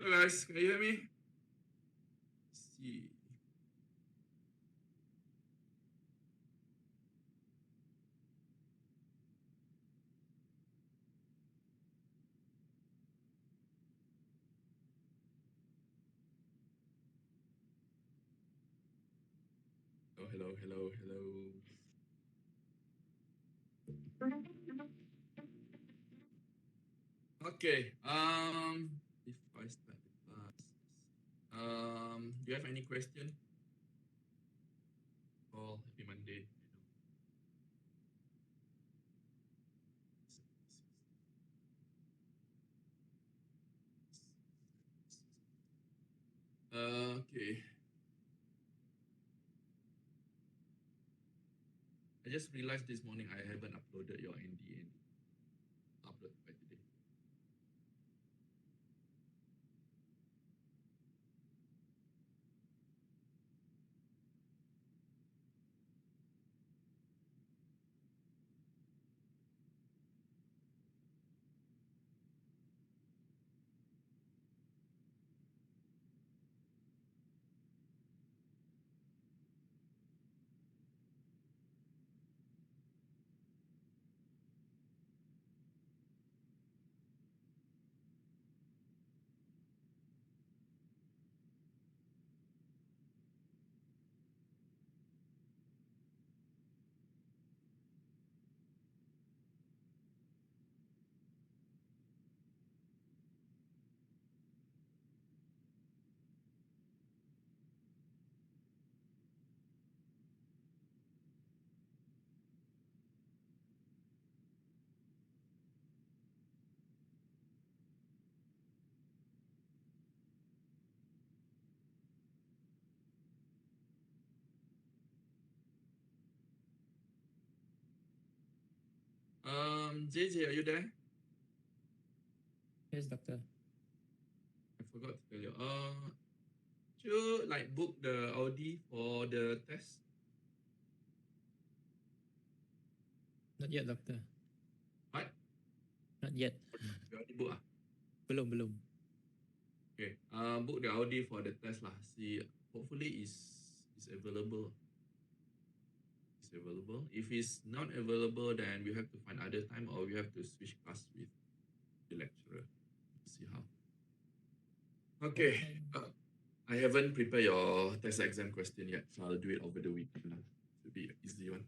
Hello guys, can you hear me? Let's see. Oh, hello. Okay. If I start the class, do you have any question? Oh, happy Monday. Okay. I just realized this morning I haven't uploaded your NDN. Upload by today. JJ, are you there? Yes, doctor. I forgot to tell you. Should you like book the Audi for the test? Not yet, doctor. What? Not yet. You already book ah? Belum. Okay. Book the Audi for the test lah. See, hopefully is available. Is available. If it's not available, then we have to find other time or we have to switch class with the lecturer. See how. Okay. I haven't prepared your test exam question yet, so I'll do it over the weekend lah. Should be an easy one.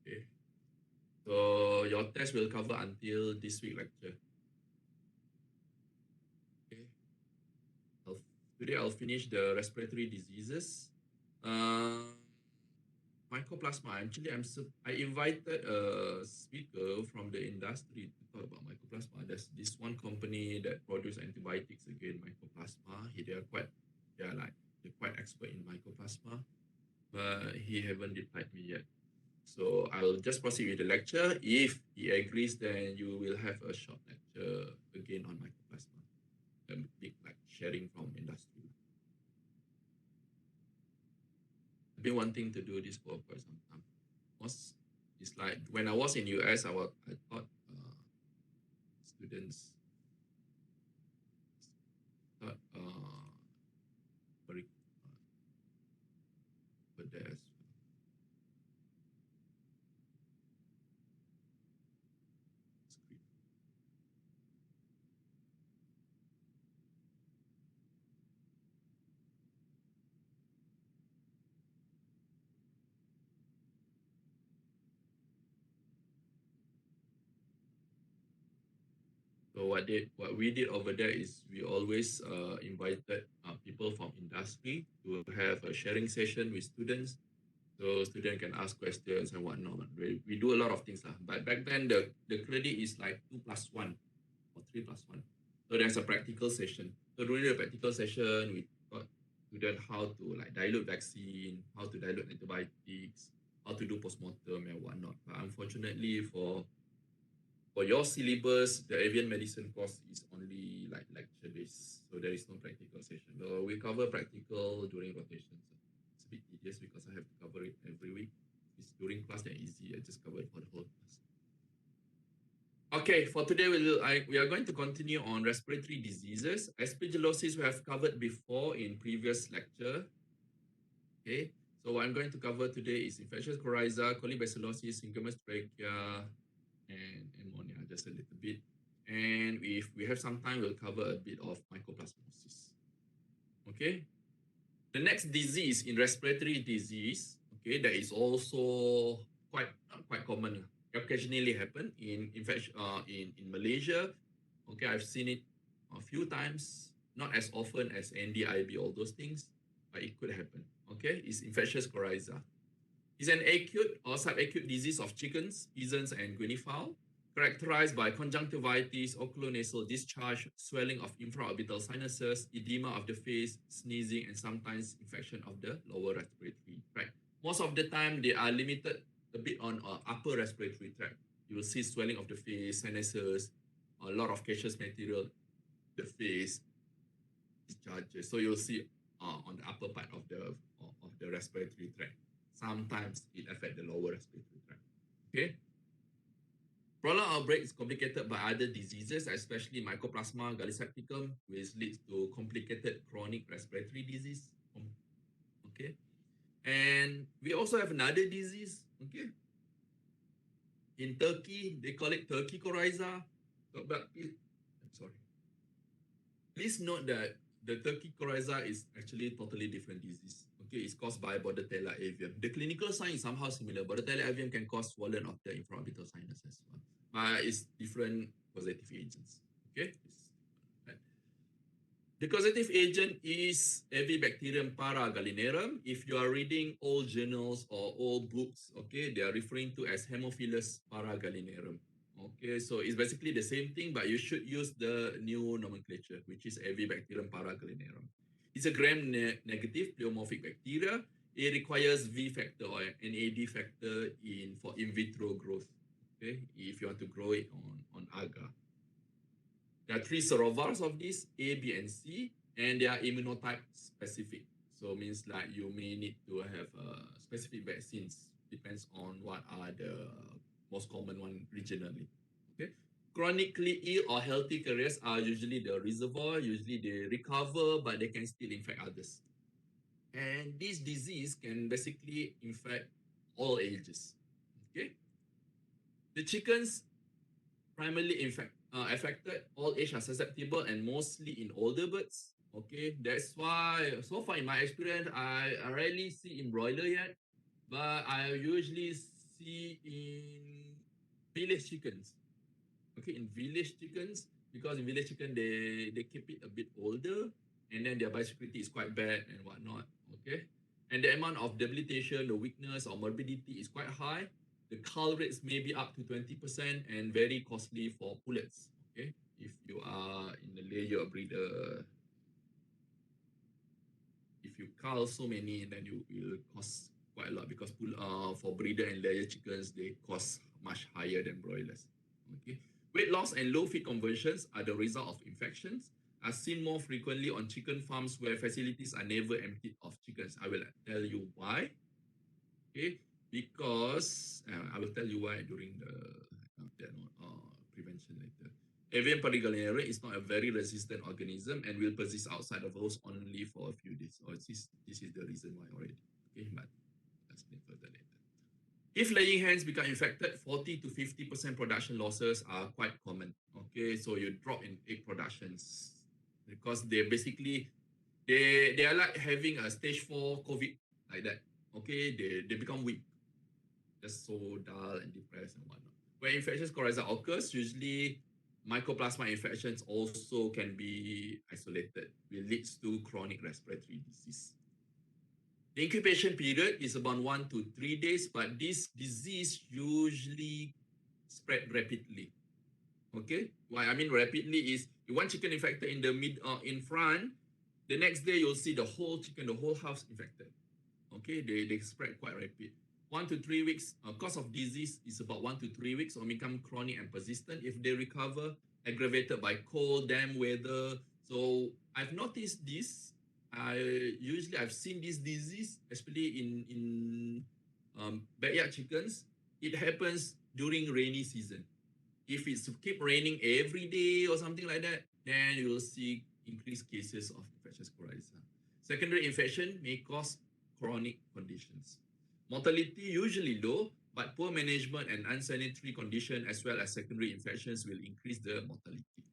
Okay. So your test will cover until this week lecture. Okay. Today I'll finish the respiratory diseases. Mycoplasma. Actually, I invited a speaker from the industry to talk about mycoplasma. There's this one company that produce antibiotics against mycoplasma. They're quite expert in mycoplasma, but he haven't replied me yet. So I'll just proceed with the lecture. If he agrees, then you will have a short lecture again on mycoplasma. A big like sharing from industry. I've been wanting to do this for quite some time. It's like when I was in US, I thought students thought very but there's So what we did over there is we always invited people from industry to have a sharing session with students, so students can ask questions and whatnot. We do a lot of things lah. But back then the credit is like 2+1 or 3+1. So there's a practical session. So during the practical session, we taught students how to like dilute vaccine, how to dilute antibiotics, how to do postmortem and whatnot. But unfortunately for your syllabus, the avian medicine course is only like lecture based, so there is no practical session. We cover practical during rotation, so it's a bit tedious because I have to cover it every week. If it's during class, then easy. I just cover it for the whole class. Okay, for today we are going to continue on respiratory diseases. Aspergillosis we have covered before in previous lecture. Okay, so what I'm going to cover today is infectious coryza, colibacillosis, Syngamus trachea, and ammonia just a little bit. And if we have some time, we'll cover a bit of mycoplasmosis. Okay, the next disease in respiratory disease, okay, that is also quite common. Occasionally happen in infection in Malaysia. Okay, I've seen it a few times, not as often as NDIB, all those things, but it could happen. Okay, it's infectious coryza. It's an acute or subacute disease of chickens, pigeons, and guinea fowl, characterized by conjunctivitis, oculonasal discharge, swelling of infraorbital sinuses, edema of the face, sneezing, and sometimes infection of the lower respiratory tract. Most of the time, they are limited a bit on upper respiratory tract. You will see swelling of the face, sinuses, a lot of gaseous material, the face, discharges. So you'll see on the upper part of the respiratory tract. Sometimes it affects the lower respiratory tract. Okay. Prolonged outbreak is complicated by other diseases, especially Mycoplasma gallisepticum, which leads to complicated chronic respiratory disease. Okay. And we also have another disease. Okay. In Turkey, they call it Turkey coryza. But I'm sorry. Please note that the Turkey coryza is actually a totally different disease. Okay, it's caused by Bordetella avian. The clinical sign is somehow similar. Bordetella avian can cause swollen of the infraorbital sinus as well, but it's different causative agents. Okay, the causative agent is Avibacterium paragallinarum. If you are reading old journals or old books, okay, they are referring to as Haemophilus paragallinarum. Okay, so it's basically the same thing, but you should use the new nomenclature, which is Avibacterium paragallinarum. It's a gram-negative pleomorphic bacteria. It requires V factor or an AD factor for in vitro growth. Okay, if you want to grow it on agar. There are three serovars of this, A, B, and C, and they are immunotype specific. So it means like you may need to have specific vaccines. Depends on what are the most common one regionally. Okay. Chronically ill or healthy carriers are usually the reservoir. Usually they recover, but they can still infect others. And this disease can basically infect all ages. Okay. The chickens primarily affected, all age are susceptible, and mostly in older birds. Okay, that's why so far in my experience, I rarely see in broiler yet, but I usually see in village chickens. Okay, in village chickens, because in village chicken they keep it a bit older, and then their biosecurity is quite bad and whatnot. Okay, and the amount of debilitation, the weakness or morbidity is quite high. The cull rates may be up to 20% and very costly for pullets. Okay, if you are in the layer breeder, if you cull so many, then you will cost quite a lot because for breeder and layer chickens they cost much higher than broilers. Okay, weight loss and low feed conversions are the result of infections. Are seen more frequently on chicken farms where facilities are never emptied of chickens. I will tell you why. Okay, because I will tell you why during the prevention later. Avian paragallinarum is not a very resistant organism and will persist outside of host only for a few days. Or this is the reason why already. Okay, but let's explain further later. If laying hens become infected, 40 to 50% production losses are quite common. Okay, so you drop in egg productions because they basically they are like having a stage 4 COVID like that. Okay, they become weak, just so dull and depressed and whatnot. When infectious coryza occurs, usually mycoplasma infections also can be isolated, which leads to chronic respiratory disease. The incubation period is about 1 to 3 days, but this disease usually spread rapidly. Okay, what I mean rapidly is one chicken infected in the in front, the next day you'll see the whole chicken, the whole house infected. Okay, they spread quite rapid. 1 to 3 weeks, course of disease is about 1 to 3 weeks or become chronic and persistent if they recover, aggravated by cold, damp weather. So I've noticed this. I've seen this disease, especially in backyard chickens. It happens during rainy season. If it's keep raining every day or something like that, then you will see increased cases of infectious coryza. Secondary infection may cause chronic conditions. Mortality usually low, but poor management and unsanitary condition as well as secondary infections will increase the mortality.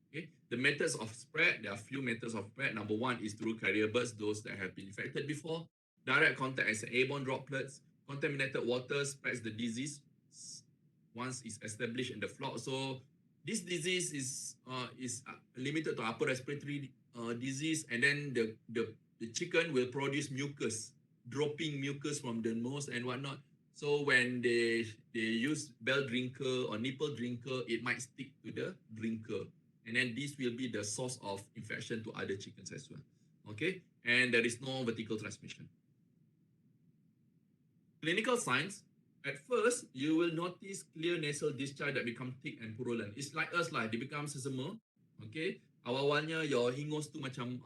Okay. The methods of spread, there are few methods of spread. Number one is through carrier birds, those that have been infected before. Direct contact as airborne droplets. Contaminated water spreads the disease once it's established in the flock. So this disease is limited to upper respiratory disease, and then the chicken will produce mucus, dropping mucus from the nose and whatnot. So when they use bell drinker or nipple drinker, it might stick to the drinker, and then this will be the source of infection to other chickens as well. Okay, and there is no vertical transmission. Clinical signs. At first, you will notice clear nasal discharge that become thick and purulent. It's like us lah, dia become sesama. Okay, awal-awalnya your hingus tu macam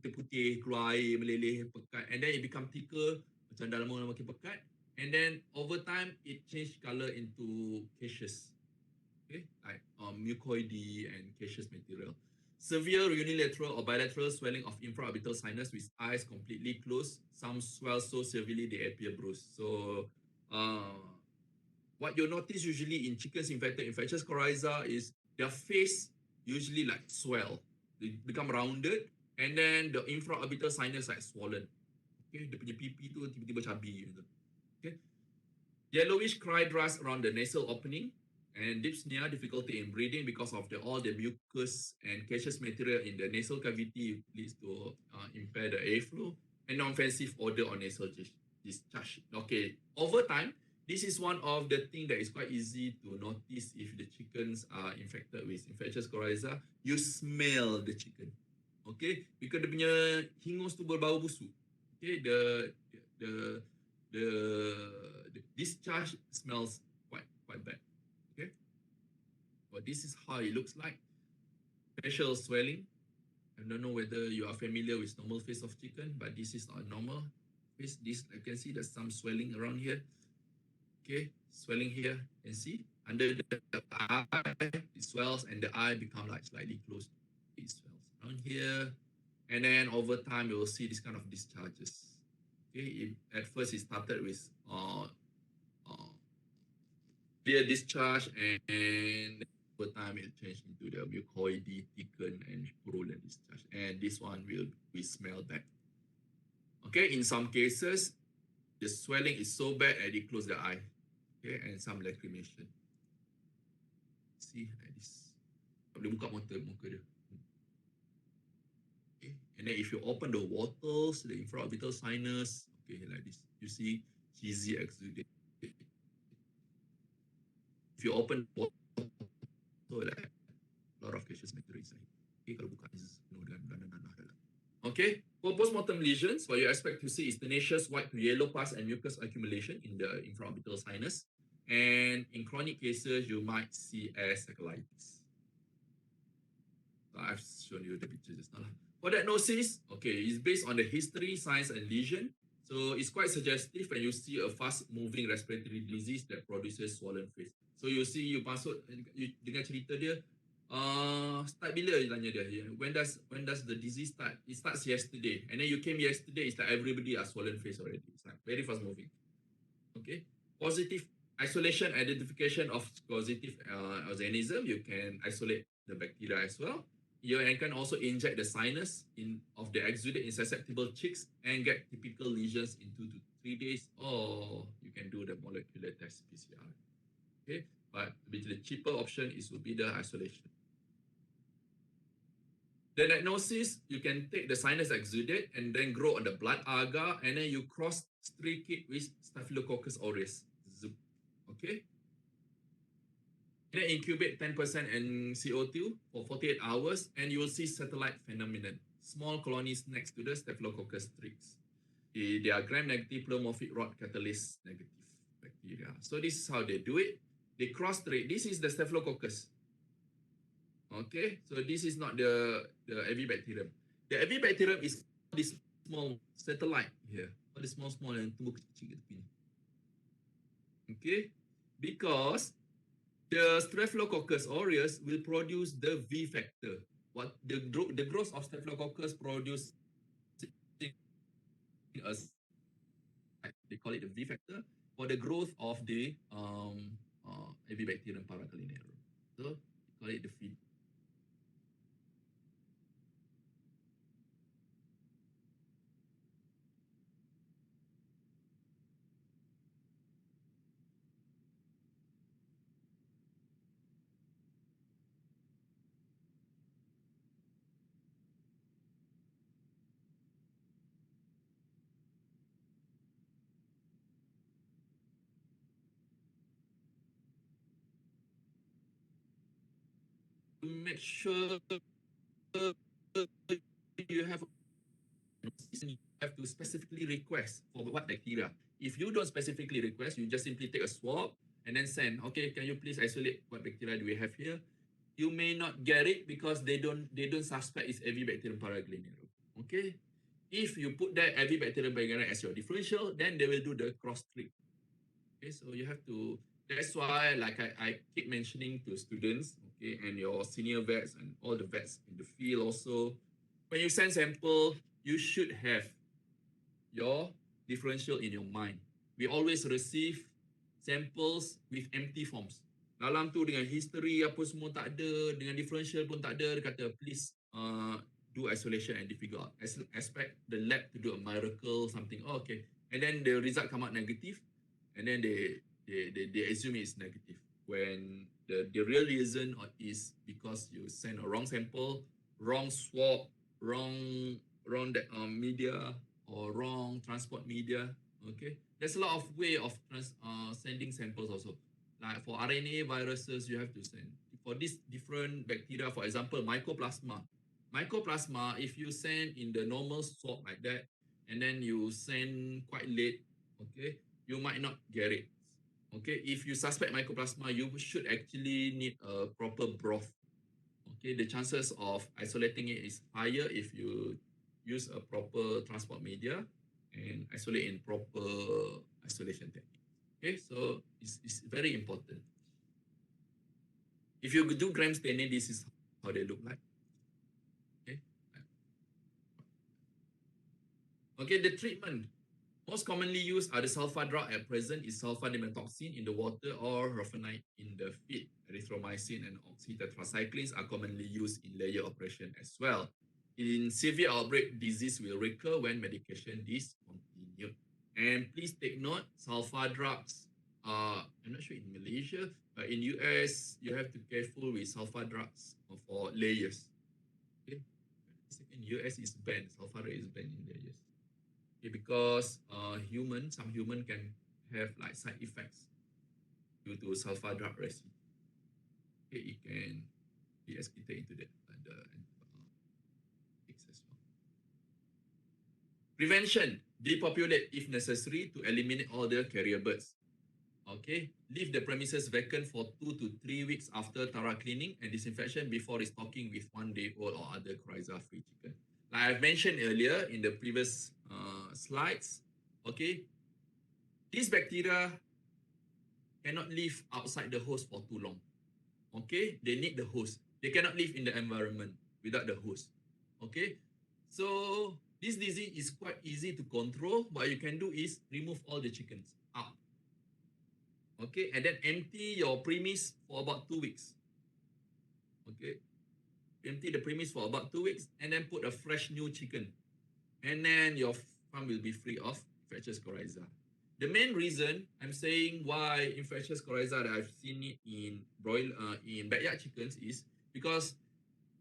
putih-putih, keluar air, meleleh, pekat, and then it become thicker, macam dah lama makin pekat, and then over time it change color into caseous. Okay, like mucoidy and caseous material. Severe unilateral or bilateral swelling of infraorbital sinus with eyes completely closed. Some swell so severely they appear bruised. So, what you notice usually in chickens infected infectious coryza is their face usually like swell. They become rounded, and then the infraorbital sinus like swollen. Okay, dia punya pipi tu tiba-tiba cabi gitu. Okay, yellowish cried rust around the nasal opening, and dyspnea, difficulty in breathing because of all the mucus and caseous material in the nasal cavity leads to impair the airflow, and non-offensive odor or nasal discharge. Okay, over time, this is one of the things that is quite easy to notice if the chickens are infected with infectious coryza. You smell the chicken, okay, because dia punya hingus tu berbau busuk. Okay, the the discharge smells quite bad. Okay, but this is how it looks like. Facial swelling. I don't know whether you are familiar with normal face of chicken, but this is not normal face. This I can see there's some swelling around here. Okay, swelling here. You can see under the eye it swells, and the eye become like slightly closed. It swells around here, and then over time you will see this kind of discharges. Okay, at first it started with clear discharge, and over time it changed into the mucoidy, thickened, and purulent discharge. And this one we smell that. Okay, in some cases, the swelling is so bad that it close the eye. Okay, and some lacrimation. See like this. Tak boleh buka muka dia. Okay, and then if you open the wattles, the infraorbital sinus, okay, like this, you see cheesy exudate. If you open water, so like a lot of cases material inside. Okay, kalau buka is dengan nanah dalam. Okay, for postmortem lesions, what you expect to see is tenacious white to yellow pus and mucus accumulation in the infraorbital sinus. And in chronic cases, you might see ascolitis. So I've shown you the picture just now. For diagnosis, okay, it's based on the history, signs, and lesion. So it's quite suggestive when you see a fast-moving respiratory disease that produces swollen face. So you see, you masuk, you dengar cerita dia, start bila tanya dia, when does the disease start? It starts yesterday, and then you came yesterday, it's like everybody are swollen face already. It's like very fast-moving. Okay, positive isolation identification of causative organism. You can isolate the bacteria as well. You can also inject the sinus of the exudate in susceptible chicks and get typical lesions in 2 to 3 days, or you can do the molecular test PCR. Okay, but the cheaper option will be the isolation. The diagnosis, you can take the sinus exudate and then grow on the blood agar, and then you cross-streak it with Staphylococcus aureus. Okay, and then incubate 10% in CO2 for 48 hours, and you will see satellite phenomenon. Small colonies next to the Staphylococcus tricks. They are gram-negative pleomorphic rod catalase negative bacteria. So this is how they do it. They cross-streak. This is the Staphylococcus. Okay, so this is not the Avibacterium. The Avibacterium is this small satellite here. All the small yang tumbuh kecil-kecil kat tepi ni. Okay, because The Staphylococcus aureus will produce the V factor. What the growth of Staphylococcus produce a, they call it the V factor for the growth of the Avibacterium paragallinarum. So they call it the feed. Make sure you have to specifically request for what bacteria. If you don't specifically request, you just simply take a swab and then send. Okay, can you please isolate what bacteria do we have here? You may not get it because they don't suspect it's Avibacterium paragallinarum. Okay, if you put that Avibacterium paragallinarum as your differential, then they will do the cross trick. Okay, so you have to. That's why, like I keep mentioning to students, okay, and your senior vets and all the vets in the field also, when you send sample, you should have your differential in your mind. We always receive samples with empty forms. Dalam tu dengan history apa semua tak ada, dengan differential pun tak ada, dia kata please do isolation and figure out. Expect the lab to do a miracle, something. Oh, okay. And then the result come out negative, and then they assume it's negative. When the real reason is because you send a wrong sample, wrong swab, wrong media, or wrong transport media. Okay, there's a lot of way of sending samples also. Like for RNA viruses, you have to send. For this different bacteria, for example, mycoplasma. Mycoplasma, if you send in the normal swab like that, and then you send quite late, okay, you might not get it. Okay, if you suspect mycoplasma, you should actually need a proper broth. Okay, the chances of isolating it is higher if you use a proper transport media and isolate in proper isolation technique. Okay, so it's very important. If you do gram staining, this is how they look like. Okay, okay, the treatment. Most commonly used are the sulfa drug at present is sulfadimethoxin in the water or rufinate in the feed. Erythromycin and oxytetracyclines are commonly used in layer operation as well. In severe outbreak, disease will recur when medication discontinued. And please take note, sulfa drugs are, I'm not sure in Malaysia, but in US, you have to be careful with sulfa drugs for layers. Okay? In US is banned, sulfa drug is banned in layers. Okay, because some human can have like side effects due to sulfa drug residue. Okay, it can be excreted into the as well. Prevention: depopulate if necessary to eliminate all the carrier birds. Okay, leave the premises vacant for 2 to 3 weeks after thorough cleaning and disinfection before restocking with 1 day old or other Coryza free chicken. Like I've mentioned earlier in the previous slides, okay, these bacteria cannot live outside the host for too long. Okay, they need the host. They cannot live in the environment without the host. Okay, so this disease is quite easy to control. What you can do is remove all the chickens out. Okay, and then empty your premise for about 2 weeks. Okay, empty the premise for about 2 weeks and then put a fresh new chicken. And then your farm will be free of infectious coryza. The main reason I'm saying why infectious coryza that I've seen it in in backyard chickens is because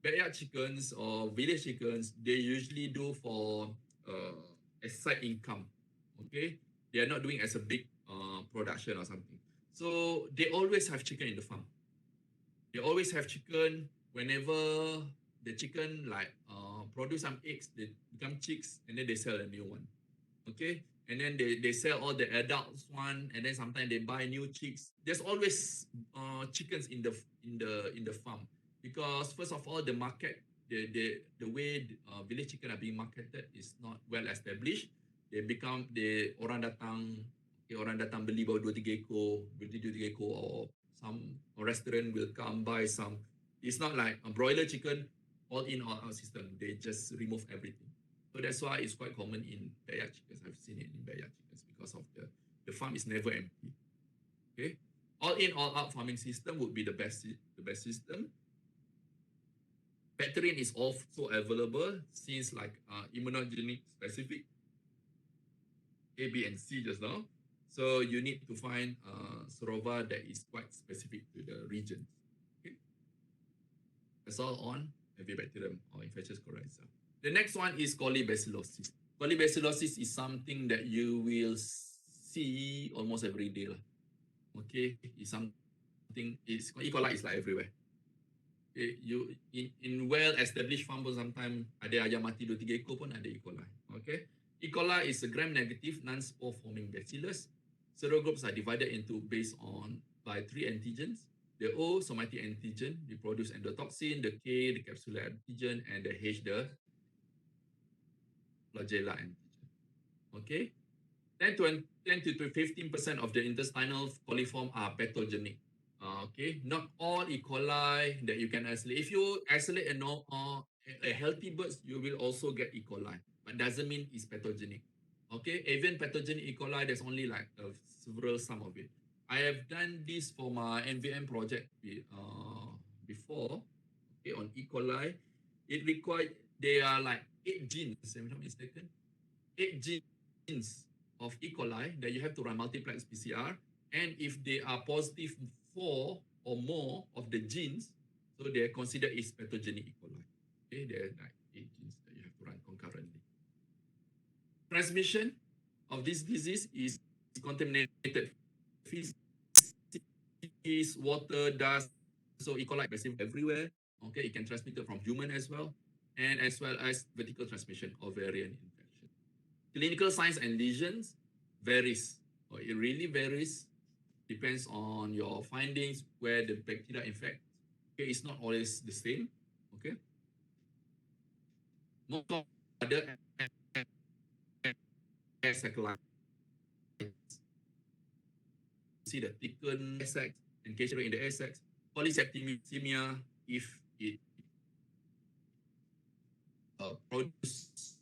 backyard chickens or village chickens, they usually do for a side income. Okay, they are not doing as a big production or something. So they always have chicken in the farm. They always have chicken whenever the chicken like produce some eggs, they become chicks, and then they sell a new one. Okay, and then they sell all the adults one, and then sometimes they buy new chicks. There's always chickens in the farm because first of all the market the way village chicken are being marketed is not well established. Orang datang beli baru 2-3 ekor, beli 2-3 ekor or some restaurant will come buy some. It's not like a broiler chicken, all in, all out system. They just remove everything. So that's why it's quite common in backyard chickens. I've seen it in backyard chickens because of the farm is never empty. Okay, all in, all out farming system would be the best system. Bacterian is also available since like immunogenic specific A, B, and C just now. So you need to find Serova that is quite specific to the region. Okay, that's all on Avibacterium or infectious coryza. The next one is Colibacillosis. Colibacillosis is something that you will see almost every day. Okay, it's something. It's E. coli is like everywhere. Okay, you in well-established farm pun sometimes ada ayam mati 2-3 ekor pun ada E. coli. Okay, E. coli is a gram-negative non-spore-forming bacillus. Serogroups are divided into based on by 3 antigens. The O, somatic antigen, they produce endotoxin. The K, the capsular antigen, and the H, the flagella antigen. Okay, 10 to 15% of the intestinal coliform are pathogenic. Okay, not all E. coli that you can isolate. If you isolate a healthy bird, you will also get E. coli, but doesn't mean it's pathogenic. Okay, avian pathogenic E. coli, there's only like several some of it. I have done this for my NVM project before. Okay, on E. coli, it required there are like 8 genes, if I'm not mistaken, 8 genes of E. coli that you have to run multiplex PCR, and if they are positive 4 or more of the genes, so they are considered as pathogenic E. coli. Okay, there are like 8 genes that you have to run concurrently. Transmission of this disease is contaminated feces, water, dust. So E. coli is everywhere. Okay, it can transmit it from human as well, and as well as vertical transmission, ovarian infection. Clinical signs and lesions varies. It really varies. Depends on your findings, where the bacteria infect. Okay, it's not always the same. Okay. Most of other sacs, see the thickened air sacs, engagement in the air sacs. Polysepticemia, if it produces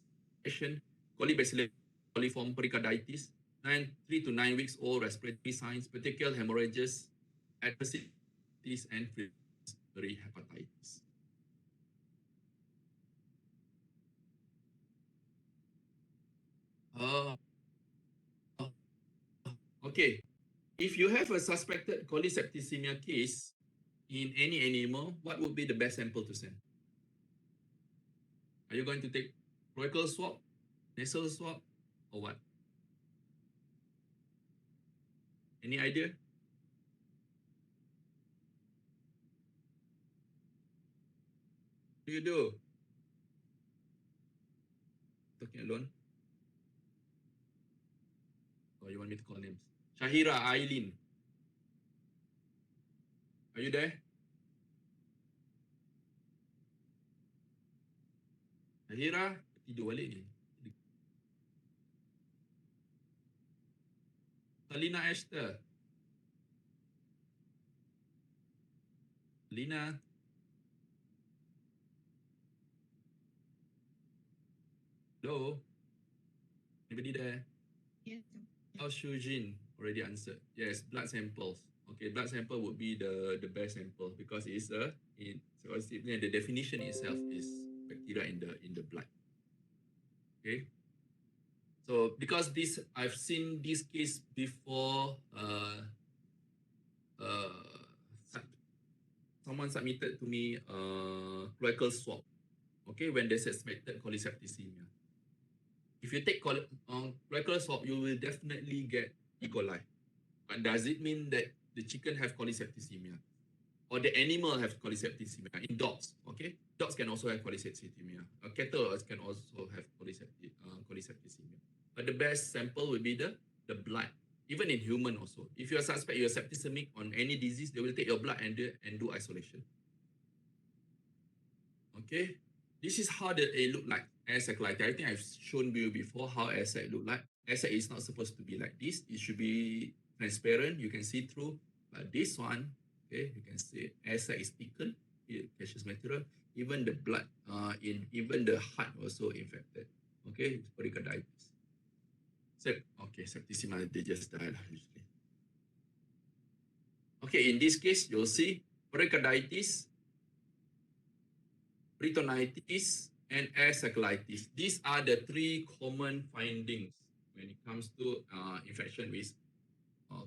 colibacillar coliform pericarditis, 3 to 9 weeks old respiratory signs, petechial hemorrhages, adversities, and respiratory hepatitis. Okay, if you have a suspected colibacillar case in any animal, what would be the best sample to send? Are you going to take rectal swab, nasal swab, or what? Any idea? What do you do? Talking alone? Or you want me to call names? Shahira, Aileen. Are you there? Shahira, tidur balik ni. Salina Esther. Lina. Hello? Anybody there? Yes. Oh, Shujin already answered. Yes, blood samples. Okay, blood sample would be the best sample because it's the definition itself is bacteria in the blood. Okay. So because this I've seen this case before. Someone submitted to me rectal swab. Okay, when they suspected colibacillar. If you take rectal swab, you will definitely get E. coli. But does it mean that the chicken have colibacillar or the animal have colibacillar? In dogs, okay, dogs can also have colibacillar. Cattle can also have colibacillar. But the best sample would be the blood. Even in human also, if you are suspect you are septicemic on any disease, they will take your blood and do isolation. Okay, this is how it look like. Air sac, like I think I've shown you before how air sac look like. Air sac is not supposed to be like this. It should be transparent. You can see through. But this one, Okay, you can see air sac is thickened, gaseous material. Even the blood, even the heart also infected. Okay, it's pericarditis. Okay, septicemia, they just die lah usually. Okay, in this case, you'll see pericarditis, peritonitis, and ascolitis. These are the three common findings when it comes to infection with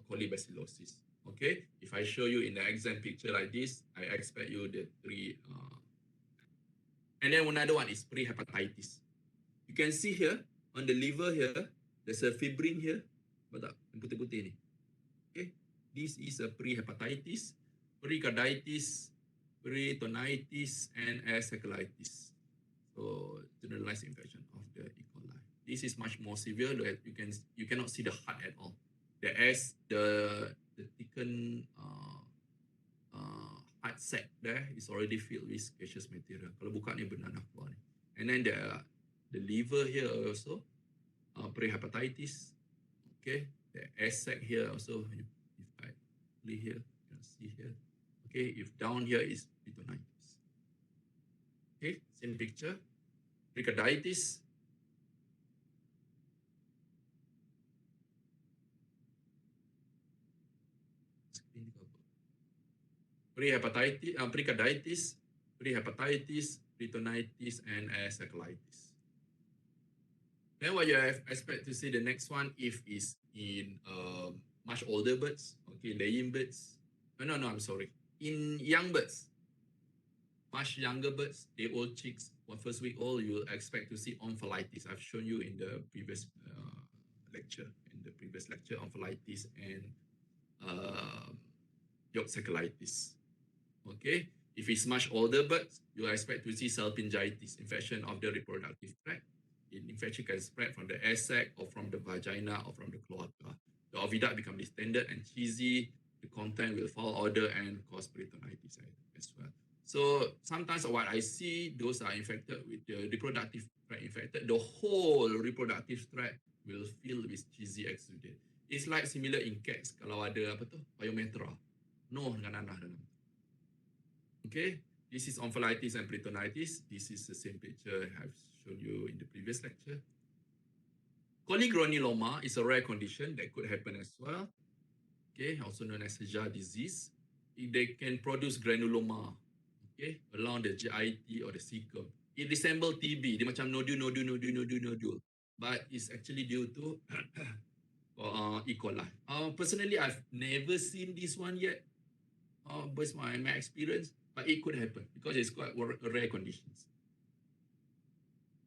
Colibacillosis. Okay, if I show you in the exam picture like this, I expect you the three. And then another one is pre-hepatitis. You can see here on the liver here, there's a fibrin here. Betul? Yang putih-putih ni. Okay, this is a pre-hepatitis, pericarditis, peritonitis, and ascolitis. So generalized infection of the E. coli. This is much more severe. You cannot see the heart at all. The thickened heart sac there is already filled with gaseous material. Kalau buka ni benar dah keluar ni. And then the liver here also pre-hepatitis. Okay, the air sac here also. If I play here, you can see here. Okay, if down here is peritonitis. Okay, same picture. Pericarditis. Pericarditis, pre-hepatitis, peritonitis, and ascolitis. Then what you expect to see the next one if is in much older birds, okay, laying birds. No, I'm sorry. In young birds, much younger birds, day old chicks, first week old, you will expect to see omphalitis. I've shown you in the previous lecture, omphalitis and yoxacolitis. Okay, if it's much older birds, you expect to see salpingitis, infection of the reproductive tract. Infection can spread from the air sac or from the vagina or from the cloaca. The oviduct become distended and cheesy. The content will fall odor and cause peritonitis as well. So sometimes what I see, those are infected with the reproductive tract infected. The whole reproductive tract will fill with cheesy exudate. It's like similar in cats. Kalau ada apa tu, pyometra, no dengan nanah dalam. Okay, this is omphalitis and peritonitis. This is the same picture I've shown you in the previous lecture. Colligranuloma is a rare condition that could happen as well. Okay, also known as Jar disease. They can produce granuloma, okay, along the GIT or the cecum. It resembles TB. Dia macam nodule. But it's actually due to E. coli. Personally, I've never seen this one yet. Based on my experience, but it could happen because it's quite a rare conditions.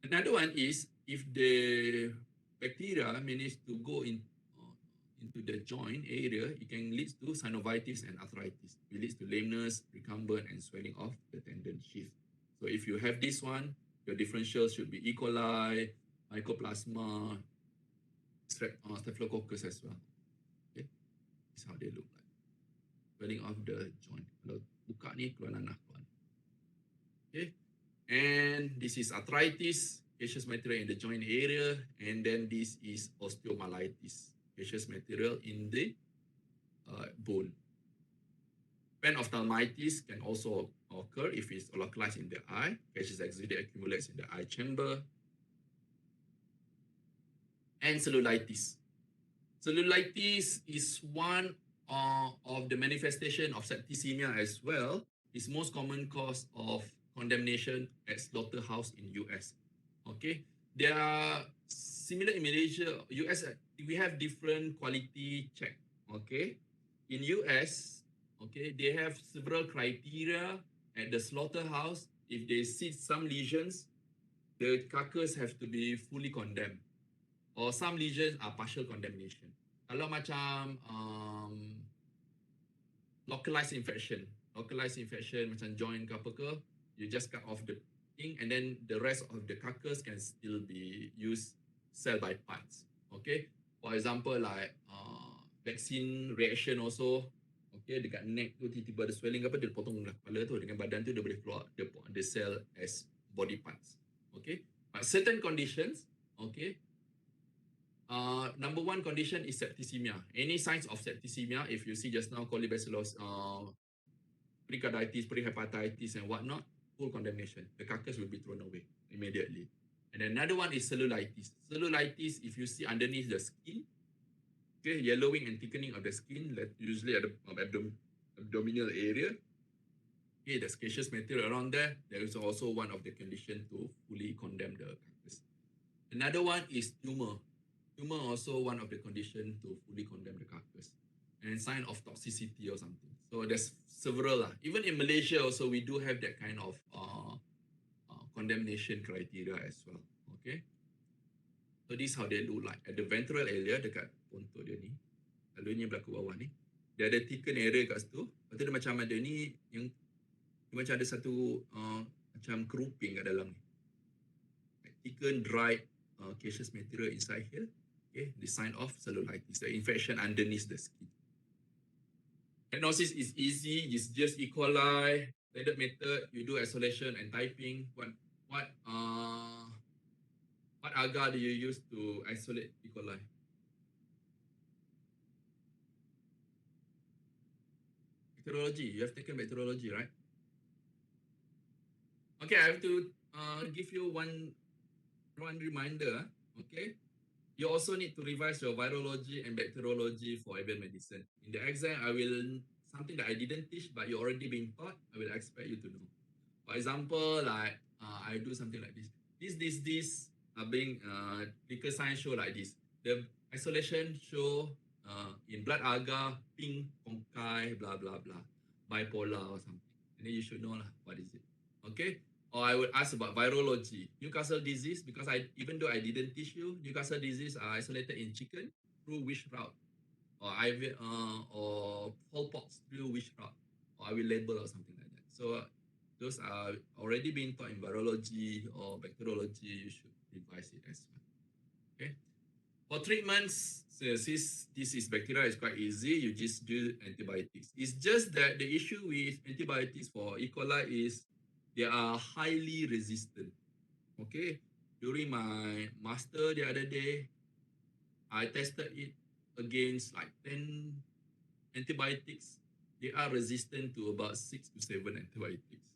Another one is if the bacteria manage to go into the joint area, it can lead to synovitis and arthritis. It leads to lameness, recumbent, and swelling of the tendon sheath. So if you have this one, your differentials should be E. coli, Mycoplasma, Staphylococcus as well. Okay, this is how they look like. Swelling of the joint. Kalau buka ni keluar nanah keluar. Okay, and this is arthritis, gaseous material in the joint area, and then this is osteomyelitis, gaseous material in the bone. Panophthalmitis can also occur if it's localized in the eye. Gaseous exudate accumulates in the eye chamber. And cellulitis. Cellulitis is one of the manifestation of septicemia as well. It's most common cause of condemnation at slaughterhouse in US. Okay, there are similar in Malaysia. US, we have different quality check. Okay, in US, okay, they have several criteria at the slaughterhouse. If they see some lesions, the carcass have to be fully condemned, or some lesions are partial condemnation. Kalau macam localized infection macam joint ke apa ke, you just cut off the thing and then the rest of the carcass can still be used cell by parts. Okay, for example like vaccine reaction also. Okay, dekat neck tu tiba-tiba ada swelling apa, dia potong kepala tu, dengan badan tu dia boleh keluar the cell as body parts. Okay, but certain conditions, okay, number one condition is septicemia. Any signs of septicemia, if you see just now Colibacillosis, pericarditis, prehepatitis, and whatnot, full condemnation. The carcass will be thrown away immediately. And another one is cellulitis. Cellulitis, if you see underneath the skin, okay, yellowing and thickening of the skin, usually at the abdominal area. Okay, the scabious material around there. There is also one of the conditions to fully condemn the carcass. Another one is tumor. Tumor also one of the conditions to fully condemn the carcass. And sign of toxicity or something. So there's several. Even in Malaysia also, we do have that kind of condemnation criteria as well. Okay. So this is how they look like. At the ventral area, dekat pontok dia ni, lalunya belakang bawah ni, dia ada thickened area kat situ. Lepas tu dia macam ada ni, yang dia macam ada satu macam keruping kat dalam ni. Like thickened, dried, caseous material inside here. Okay, the sign of cellulitis, the infection underneath the skin. Diagnosis is easy. It's just E. coli. Standard method, you do isolation and typing. What agar do you use to isolate E. coli? Bacteriology. You have taken bacteriology, right? Okay, I have to give you one reminder. Okay, you also need to revise your virology and bacteriology for AVIAN medicine. In the exam, I will something that I didn't teach but you already been taught. I will expect you to know. For example, like I do something like this. This being clinical science show like this. The isolation show in blood agar, pink, conkai, blah blah blah, bipolar or something. And then you should know what is it. Okay. Or I would ask about virology. Newcastle disease, because even though I didn't teach you, Newcastle disease are isolated in chicken through which route? Or or smallpox through which route? Or I will label or something like that. So those are already being taught in virology or bacteriology. You should revise it as well. Okay. For treatments, since this is bacteria, it's quite easy. You just do antibiotics. It's just that the issue with antibiotics for E. coli is they are highly resistant. Okay. During my master the other day, I tested it against like 10 antibiotics. They are resistant to about 6 to 7 antibiotics.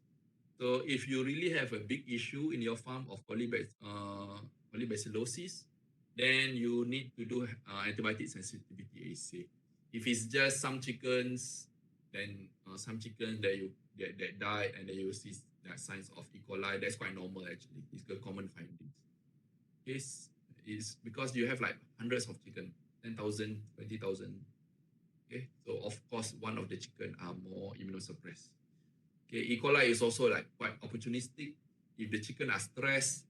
So if you really have a big issue in your farm of Colibacillosis, then you need to do antibiotic sensitivity assay. If it's just some chickens, then some chickens that died and then you see that signs of E. coli, that's quite normal actually. It's a common findings. This is because you have like hundreds of chicken, 10,000, 20,000. Okay, so of course one of the chicken are more immunosuppressed. Okay, E. coli is also like quite opportunistic. If the chicken are stressed,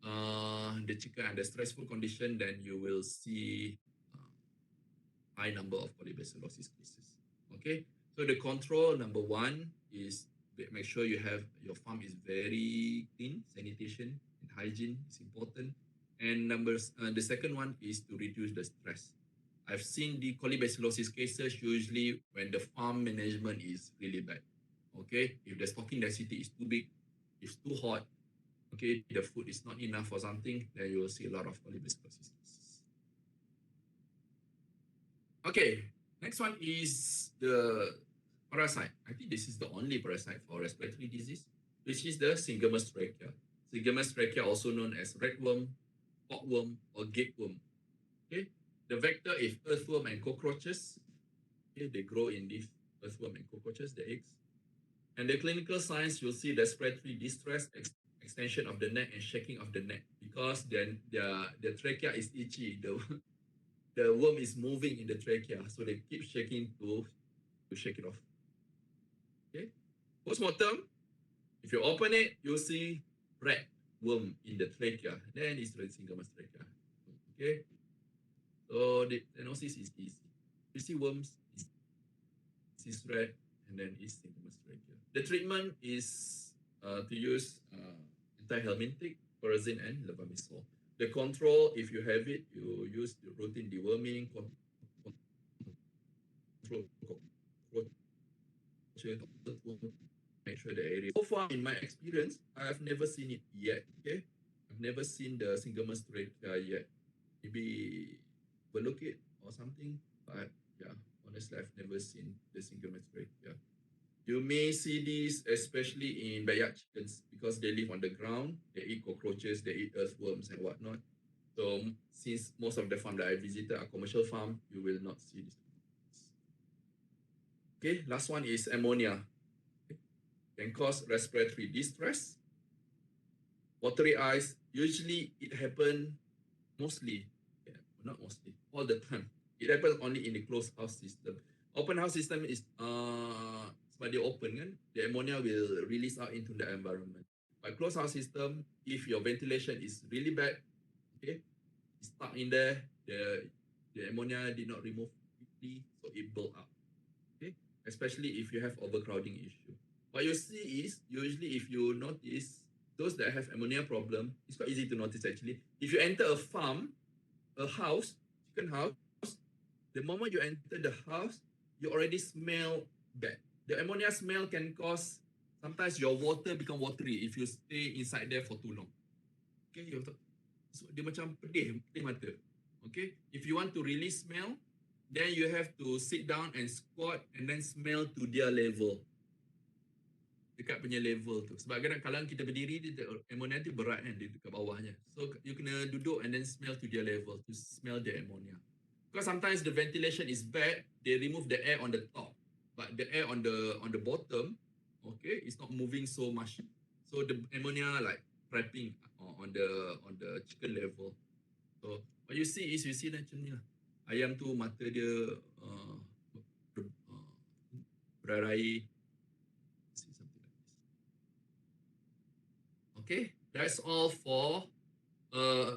the chicken under stressful condition, then you will see high number of Colibacillosis cases. Okay, so the control number one is make sure your farm is very clean. Sanitation and hygiene is important. And the second one is to reduce the stress. I've seen the Colibacillosis cases usually when the farm management is really bad. Okay, if the stocking density is too big, it's too hot, okay, the food is not enough for something, then you will see a lot of Colibacillosis cases. Okay, next one is the parasite. I think this is the only parasite for respiratory disease, which is the Syngamus trachea. Syngamus trachea, also known as redworm, pockworm, or gateworm. Okay, the vector is earthworm and cockroaches. Okay, they grow in these earthworm and cockroaches, the eggs. And the clinical signs, you'll see respiratory distress, extension of the neck, and shaking of the neck because the trachea is itchy. The worm is moving in the trachea, so they keep shaking to shake it off. Okay. Postmortem, if you open it, you'll see red worm in the trachea. Then it's the Syngamus trachea. Okay. So the diagnosis is easy. You see worms, it's red, and then it's Syngamus trachea. The treatment is to use antihelminthic, pyrazine, and levamisole. The control, if you have it, you use the routine deworming, make sure the area. So far, in my experience, I have never seen it yet. Okay, I've never seen the Syngamus trachea yet. Maybe overlook it or something, but yeah, honestly, I've never seen the Syngamus trachea. You may see this especially in backyard chickens because they live on the ground, they eat cockroaches, they eat earthworms and whatnot. So since most of the farm that I visited are commercial farm, you will not see this. Okay, last one is ammonia. Okay. Can cause respiratory distress, watery eyes. Usually it happen mostly, not mostly, all the time. It happens only in the closed house system. Open house system is sebab dia open kan, the ammonia will release out into the environment. But closed house system, if your ventilation is really bad, okay, it's stuck in there, the ammonia did not remove quickly, so it built up. Okay, especially if you have overcrowding issue. What you see is usually if you notice those that have ammonia problem, it's quite easy to notice actually. If you enter a farm, a house, chicken house, the moment you enter the house, you already smell bad. The ammonia smell can cause sometimes your water become watery if you stay inside there for too long. Okay, so dia macam pedih mata. Okay, if you want to release smell, then you have to sit down and squat and then smell to their level. Dekat punya level tu. Sebab kadang-kadang kita berdiri, ammonia tu berat kan, dia dekat bawahnya. So you kena duduk and then smell to their level to smell the ammonia. Because sometimes the ventilation is bad, they remove the air on the top, but the air on the bottom, okay, it's not moving so much. So the ammonia like trapping on the chicken level. So what you see is macam ni lah. Ayam tu mata dia berair. Something like this. Okay, that's all for uh,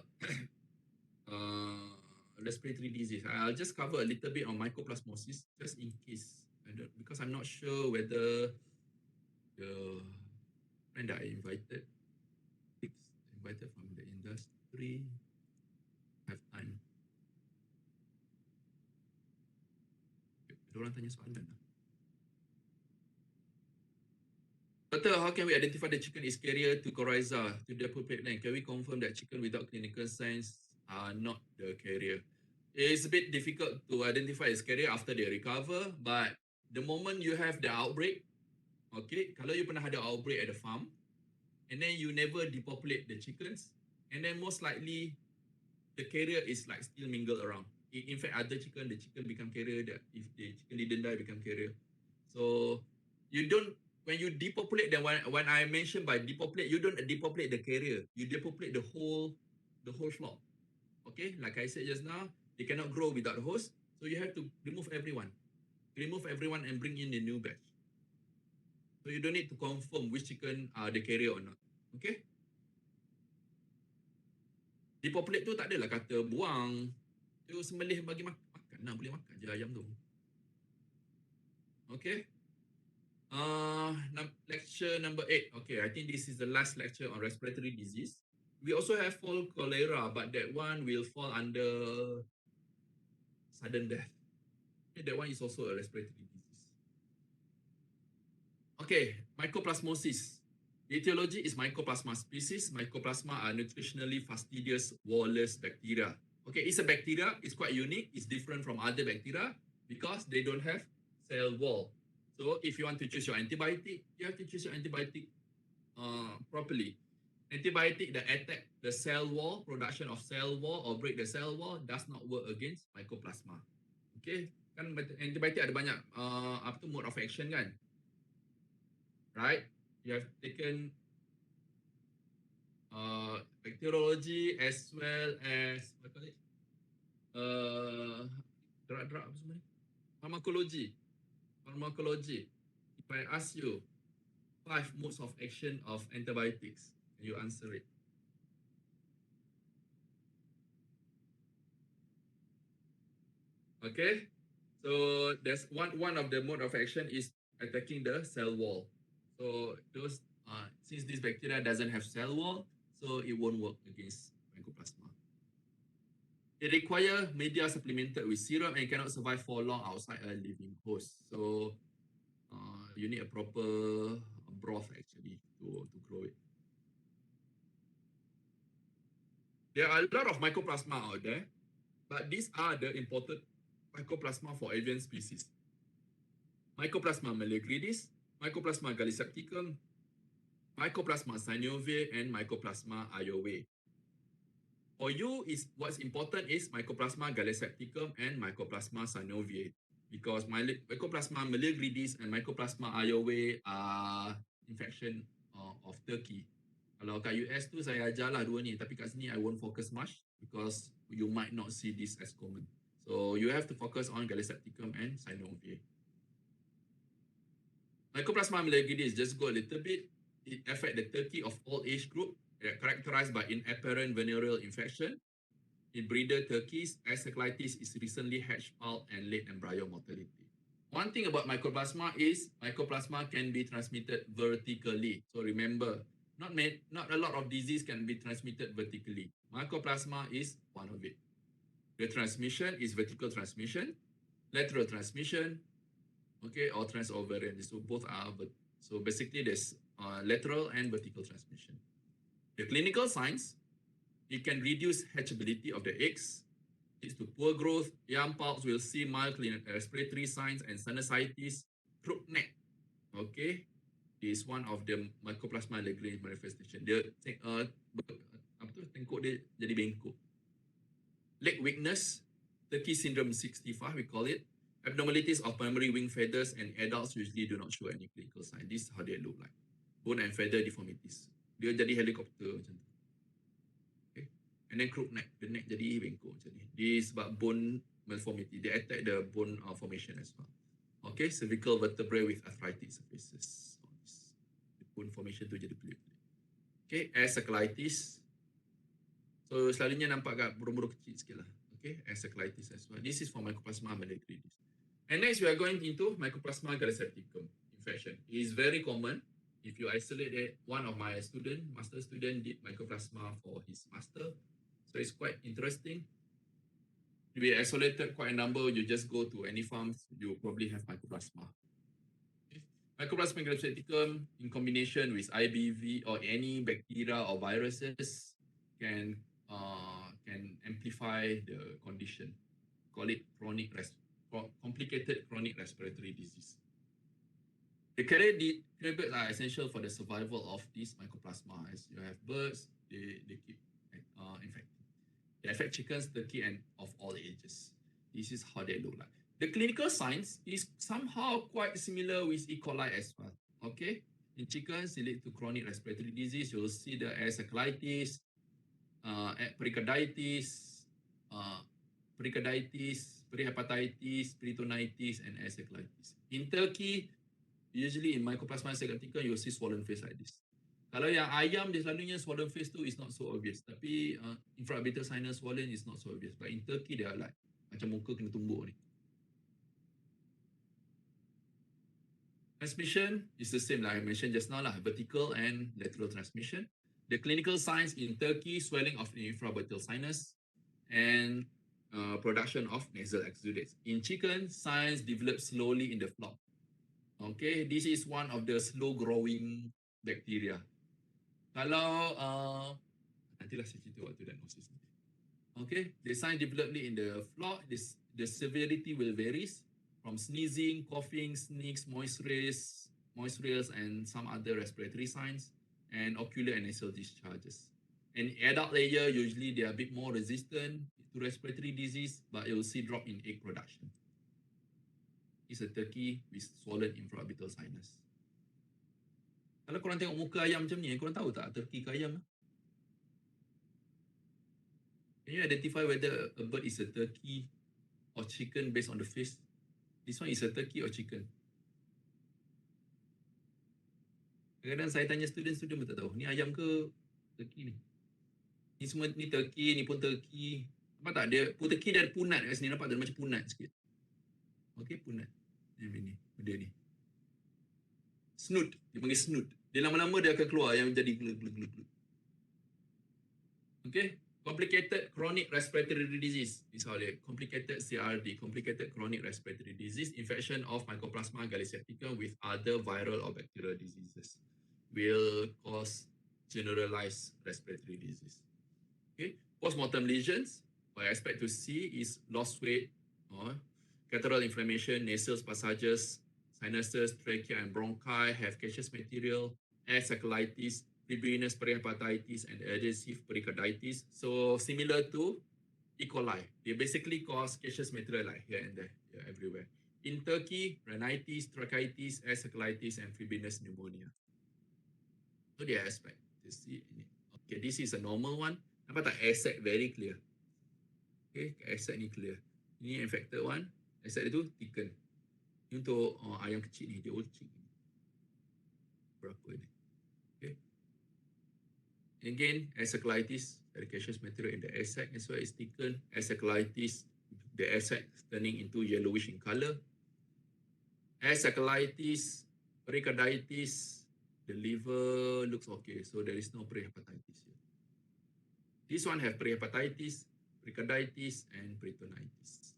respiratory disease. I'll just cover a little bit on mycoplasmosis, just in case, because I'm not sure whether the friend that I invited from the industry have time. Diorang tanya soalan lah. Doctor, how can we identify the chicken is carrier to Coryza to the appropriate length? Can we confirm that chicken without clinical signs are not the carrier? It's a bit difficult to identify as carrier after they recover, but the moment you have the outbreak, okay, kalau you pernah ada outbreak at the farm, and then you never depopulate the chickens, and then most likely the carrier is like still mingle around. In fact, other chicken, the chicken become carrier, that if the chicken didn't die, become carrier. So you don't, when you depopulate, then when I mentioned by depopulate, you don't depopulate the carrier, you depopulate the whole flock. Okay, like I said just now, they cannot grow without host, so you have to remove everyone. Remove everyone and bring in the new batch. So you don't need to confirm which chicken are the carrier or not. Okay? Depopulate tu tak adalah kata buang. Tu sembelih bagi makan lah, boleh makan je ayam tu. Okay? Lecture number 8. Okay, I think this is the last lecture on respiratory disease. We also have fall cholera, but that one will fall under sudden death. Okay, that one is also a respiratory disease. Okay, mycoplasmosis. The etiology is Mycoplasma species. Mycoplasma are nutritionally fastidious wall-less bacteria. Okay, it's a bacteria. It's quite unique. It's different from other bacteria because they don't have cell wall. So if you want to choose your antibiotic, you have to choose your antibiotic properly. Antibiotic that attack the cell wall, production of cell wall or break the cell wall does not work against Mycoplasma. Okay, kan antibiotic ada banyak mode of action kan, right? You have taken bacteriology as well as what call it? Drug apa semua ni? Pharmacology. If I ask you 5 modes of action of antibiotics, can you answer it? Okay, so there's one of the mode of action is attacking the cell wall. So those since this bacteria doesn't have cell wall, so it won't work against Mycoplasma. It requires media supplemented with serum and cannot survive for long outside a living host. So you need a proper broth actually to grow it. There are a lot of Mycoplasma out there, but these are the important Mycoplasma for avian species. Mycoplasma meleagridis, Mycoplasma gallisepticum, Mycoplasma synoviae, and Mycoplasma iovae. For you, is what's important is Mycoplasma gallisepticum and Mycoplasma synoviae, because Mycoplasma meleagridis and Mycoplasma iovae are infection of Turkey. Kalau kat US tu saya ajarlah dua ni, tapi kat sini I won't focus much because you might not see this as common. So you have to focus on gallisepticum and synoviae. Mycoplasma meleagridis, just go a little bit. It affects the turkey of all age group, characterized by inapparent venereal infection. In breeder turkeys, asclepitis is recently hatched pulp and late embryo mortality. One thing about mycoplasma is mycoplasma can be transmitted vertically. So remember, not a lot of disease can be transmitted vertically. Mycoplasma is one of it. The transmission is vertical transmission, lateral transmission, okay, or transovarian. So both are, so basically there's lateral and vertical transmission. The clinical signs, it can reduce hatchability of the eggs, leads to poor growth. Young pups will see mild respiratory signs and sinusitis, crook neck. Okay, is one of the Mycoplasma meleagridis manifestation. Dia tengkuk dia jadi bengkok. Leg weakness, Turkey syndrome 65 we call it. Abnormalities of primary wing feathers, and adults usually do not show any clinical sign. This is how they look like. Bone and feather deformities. Dia jadi helikopter macam tu. Okay. And then crook neck. The neck jadi bengkok macam ni. This sebab bone malformity. They attack the bone formation as well. Okay. Cervical vertebrae with arthritic surfaces. The bone formation tu jadi pelik-pelik. Okay. Asclepitis. So selalunya nampak kat burung-burung kecil sikit lah. Okay. Asclepitis as well. This is for Mycoplasma meleagridis. And next we are going into Mycoplasma gallisepticum infection. It is very common. If you isolate it, one of my master student did Mycoplasma for his master. So it's quite interesting. We isolated quite a number. You just go to any farms, you probably have Mycoplasma. Okay. Mycoplasma gallisepticum in combination with IBV or any bacteria or viruses can amplify the condition. Call it complicated chronic respiratory disease. The carrier birds are essential for the survival of these mycoplasma. As you have birds, they keep infected. They affect chickens, turkey, and of all ages. This is how they look like. The clinical signs is somehow quite similar with E. coli as well. Okay, in chickens, it leads to chronic respiratory disease. You'll see the asclepitis, pericarditis, prehepatitis, peritonitis, and asclepitis. In turkey, usually in Mycoplasma gallisepticum, you'll see swollen face like this. Kalau yang ayam, dia selalunya swollen face tu is not so obvious. Tapi infraorbital sinus swollen is not so obvious. But in turkey, they are like macam muka kena tumbuk ni. Transmission is the same like I mentioned just now lah, vertical and lateral transmission. The clinical signs in turkey, swelling of the infraorbital sinus and production of nasal exudates. In chicken, signs develop slowly in the flock. Okay, this is one of the slow-growing bacteria. Kalau nantilah saya cerita waktu diagnosis nanti. Okay, the signs develop in the flock. The severity will varies from sneezing, coughing, sneaks, moisturales, and some other respiratory signs, and ocular and nasal discharges. In adult layer, usually they are a bit more resistant to respiratory disease, but you will see drop in egg production. It's a turkey with swollen infraorbital sinus. Kalau korang tengok muka ayam macam ni, korang tahu tak turkey ke ayam? Can you identify whether a bird is a turkey or chicken based on the face? This one is a turkey or chicken? Kadang-kadang saya tanya student pun tak tahu. Ni ayam ke turkey ni? Ni semua ni turkey, ni pun turkey. Nampak tak? Dia turkey dia ada punat kat sini. Nampak tak? Dia macam punat sikit. Okay, punat. Ni, benda ni. Snoot. Dia panggil snoot. Dia lama-lama dia akan keluar yang jadi glug. Okay. Complicated chronic respiratory disease. This is how they complicated CRD, complicated chronic respiratory disease, infection of Mycoplasma gallisepticum with other viral or bacterial diseases will cause generalized respiratory disease. Okay. Postmortem lesions, what I expect to see is lost weight, or catarrhal inflammation, nasal passages, sinuses, trachea, and bronchi have gaseous material, asacchalitis, fibrinous perihepatitis, and adhesive pericarditis. So similar to E. coli, they basically cause gaseous material like here and there, everywhere. In Turkey, rhinitis, tracheitis, asacchalitis, and fibrinous pneumonia. So they expect to see ini. Okay, this is a normal one. Nampak tak? Assac very clear. Okay, assac ni clear. Ini infected one. Assac itu thicken. Ini untuk ayam kecil ni, dia old kecil ni. Berapa ni? Okay. And again, asacchalitis, very gaseous material in the assac as well as thicken. Asacchalitis, the assac turning into yellowish in color. Asacchalitis, pericarditis, the liver looks okay, so there is no prehepatitis here. This one have prehepatitis, pericarditis, and peritonitis.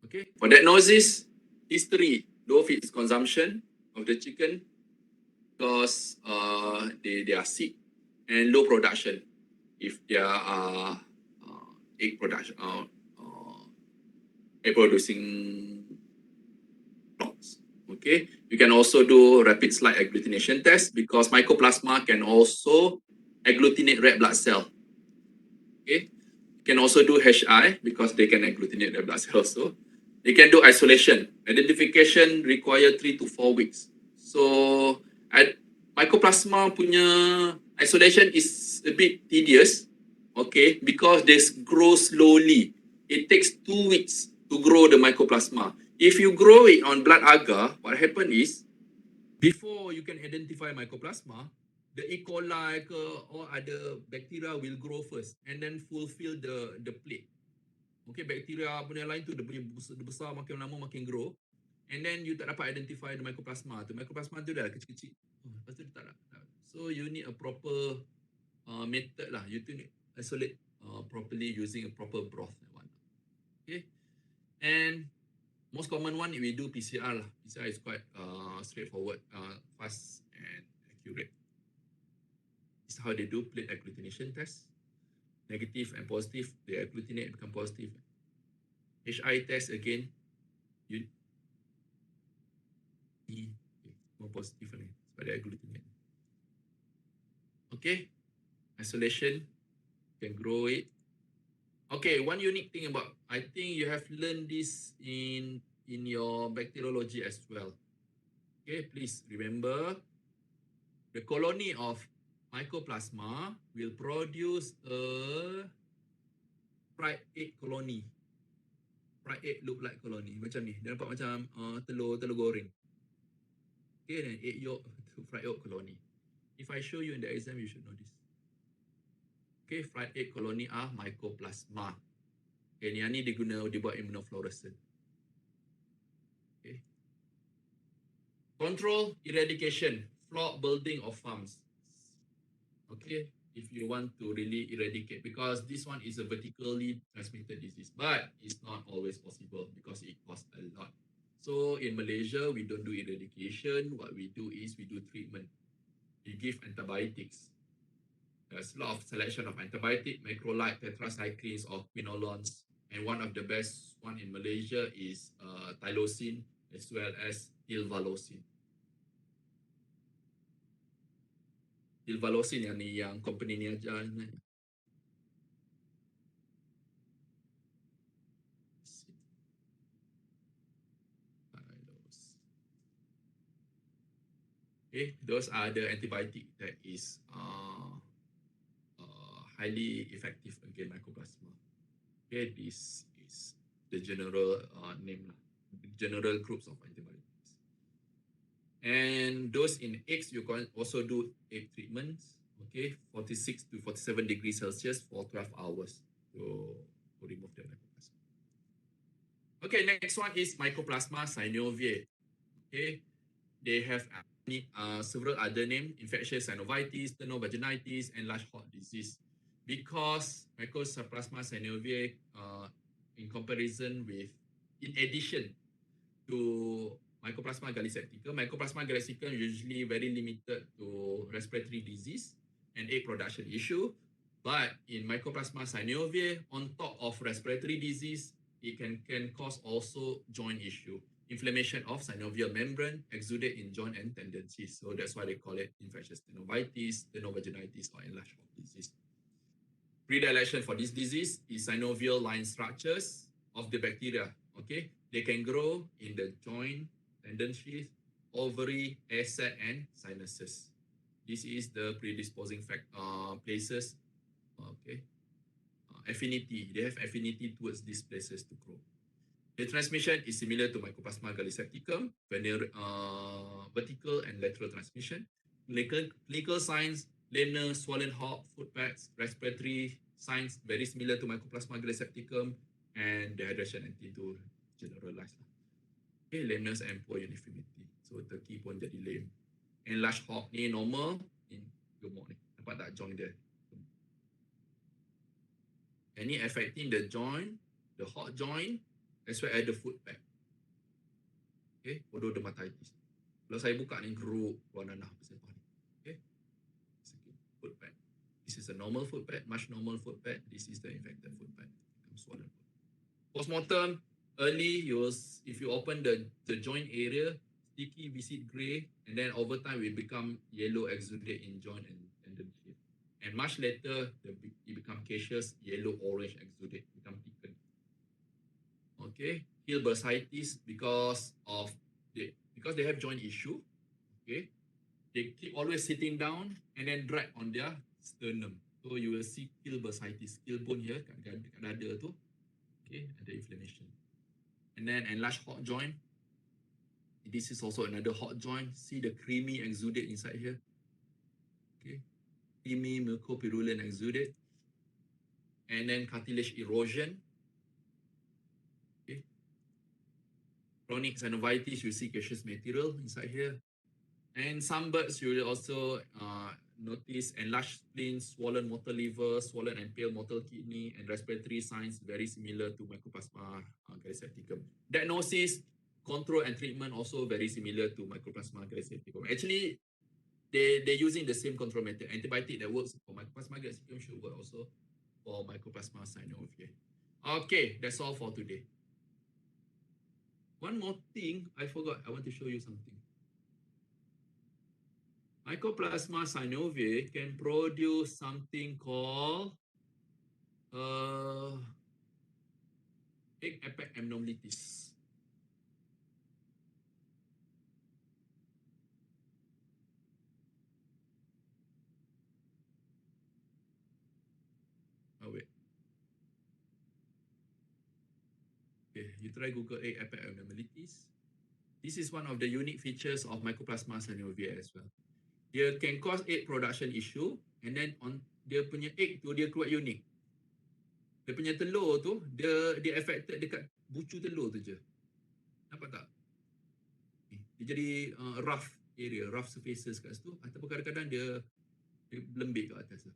Okay, for diagnosis, history, low feed consumption of the chicken because they are sick, and low production if they are egg production egg producing plots. Okay, you can also do rapid slide agglutination test because mycoplasma can also agglutinate red blood cell. Okay, you can also do HI because they can agglutinate red blood cell also. They can do isolation. Identification require 3 to 4 weeks. So mycoplasma punya isolation is a bit tedious, okay, because they grow slowly. It takes 2 weeks to grow the mycoplasma. If you grow it on blood agar, what happen is, before you can identify mycoplasma, the E. coli or other bacteria will grow first and then fulfill the plate. Okay, bacteria punya lain tu dia punya besar makin lama makin grow, and then you tak dapat identify the mycoplasma tu. Mycoplasma tu dah kecil-kecil. Lepas tu dia tak dapat. So you need a proper method lah. You need to isolate properly using a proper broth. Okay, and most common one we do PCR lah. PCR is quite straightforward, fast and accurate. This is how they do plate agglutination test. Negative and positive, they agglutinate and become positive. HI test again, you more positive ni, sebab dia agglutinate. Okay, isolation, can grow it. Okay, one unique thing about, I think you have learned this in your bacteriology as well. Okay, please remember, the colony of mycoplasma will produce a fried egg colony. Fried egg look like colony. Macam ni. Dia nampak macam telur goreng. Okay, then egg yolk, fried yolk colony. If I show you in the exam, you should know this. Okay, fried egg colony are mycoplasma. Okay, ni dibuat immunofluorescent. Okay. Control, eradication, flock building of farms. Okay, if you want to really eradicate, because this one is a vertically transmitted disease, but it's not always possible because it costs a lot. So in Malaysia, we don't do eradication. What we do is we do treatment. We give antibiotics. There's a lot of selection of antibiotic, macrolide, tetracyclines, or quinolones. And one of the best one in Malaysia is tylosin as well as tilvalocin. Tilvalocin yang company ni aja. Okay, those are the antibiotic that is highly effective against mycoplasma. Okay, this is the general name, general groups of antibiotics. And those in eggs, you can also do egg treatments. Okay, 46 to 47 degrees Celsius for 12 hours to remove the mycoplasma. Okay, next one is Mycoplasma synoviae. Okay, they have several other names: infectious synovitis, tendinogenitis, and large heart disease. Because Mycoplasma synoviae, in comparison with, in addition to Mycoplasma gallisepticum, Mycoplasma gallisepticum usually very limited to respiratory disease and egg production issue. But in Mycoplasma synoviae, on top of respiratory disease, it can cause also joint issue, inflammation of synovial membrane, exudate in joint and tendencies. So that's why they call it infectious tenovitis, tenovaginitis, or enlarged heart disease. Predilection for this disease is synovial line structures of the bacteria. Okay, they can grow in the joint, tendencies, ovary, air sac, and sinuses. This is the predisposing places. Okay, affinity. They have affinity towards these places to grow. The transmission is similar to Mycoplasma gallisepticum, vertical and lateral transmission. Clinical signs, lameness, swollen heart, foot pads, respiratory signs very similar to Mycoplasma gallisepticum, and dehydration and to generalize. Okay, lameness and poor uniformity. So the key pun jadi lame. Enlarged heart ni normal, in gemuk ni. Nampak tak joint dia? Any affecting the joint, the heart joint, as well as the foot pad. Okay, ododermatitis. Kalau saya buka ni geruk keluar nanah pasal ni. Okay, foot pad. This is a normal foot pad, much normal foot pad. This is the infected foot pad. Swollen. Postmortem, early, if you open the joint area, sticky, viscid gray, and then over time it become yellow exudate in joint and tendon. And much later, it become caseous yellow orange exudate, become thickened. Okay, Hilbertitis because they have joint issue. Okay, they keep always sitting down and then drag on their sternum. So you will see Hilbertitis, skill bone here kat dada tu. Okay, ada inflammation. And then enlarged hot joint. This is also another hot joint. See the creamy exudate inside here. Okay, creamy mucopurulent exudate. And then cartilage erosion. Okay, chronic synovitis, you see gaseous material inside here. And some birds, you will also notice enlarged spleen, swollen motor liver, swollen and pale motor kidney, and respiratory signs very similar to Mycoplasma gallisepticum. Diagnosis, control, and treatment also very similar to Mycoplasma gallisepticum. Actually, they're using the same control method. Antibiotic that works for Mycoplasma gallisepticum should work also for Mycoplasma synoviae. Okay, that's all for today. One more thing, I forgot. I want to show you something. Mycoplasma synoviae can produce something called egg apex abnormalities. Oh wait. Okay, you try Google egg apex abnormalities. This is one of the unique features of Mycoplasma synoviae as well. Dia can cause egg production issue, and then on dia punya egg tu dia keluar unik. Dia punya telur tu dia affected dekat bucu telur tu je. Nampak tak? Dia jadi rough area, rough surfaces kat situ, ataupun kadang-kadang dia lembik kat atas tu.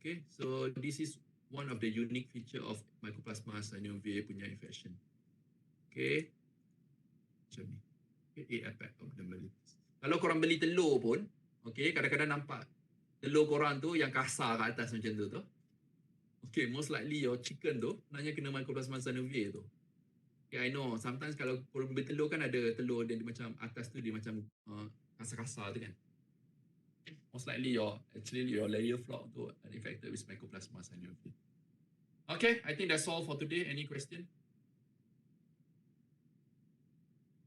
Okay, so this is one of the unique feature of Mycoplasma synoviae punya infection. Okay, macam ni. Okay, egg apex abnormalities. Kalau korang beli telur pun, okay, kadang-kadang nampak telur korang tu yang kasar kat atas macam tu. Okay, most likely your chicken tu sebenarnya kena Mycoplasma synoviae tu. Okay, I know. Sometimes kalau korang beli telur kan ada telur dia macam atas tu dia macam kasar-kasar tu kan. Most likely your layer flock tu are infected with Mycoplasma synoviae. Okay, I think that's all for today. Any question?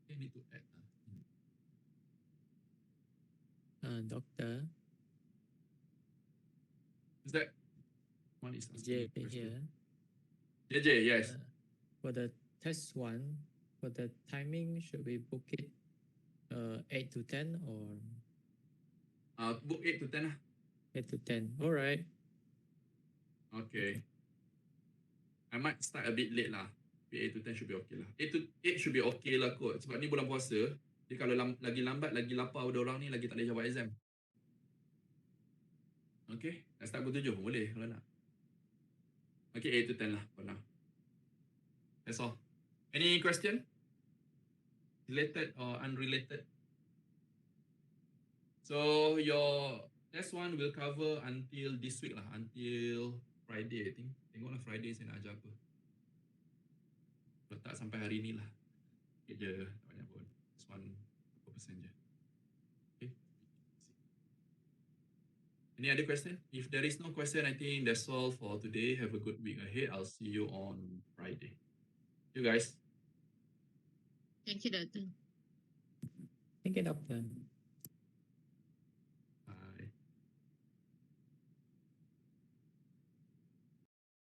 I need to add. Doctor, Is that one is J here. JJ, yes. For the test one, for the timing, should we book it 8 to 10 or? Book 8 to 10 lah. 8 to 10. All right. Okay. I might start a bit late lah. 8 to 10 should be okay lah. 8 should be okay lah kot. Sebab ni bulan puasa. Jadi kalau lagi lambat, lagi lapar pada orang ni, lagi tak boleh jawab exam. Okay. Nak start pukul 7 boleh kalau nak. Okay, 8 to 10 lah for now. That's all. Any question? Related or unrelated? So your test one will cover until this week lah. Until Friday, I think. Tengoklah Friday saya nak ajar apa. Kalau tak sampai hari ni lah. Kerja tak banyak pun. Just one berapa persen je. Okay. Any other question? If there is no question, I think that's all for today. Have a good week ahead. I'll see you on Friday. You guys. Thank you, Doctor. Thank you, Doctor.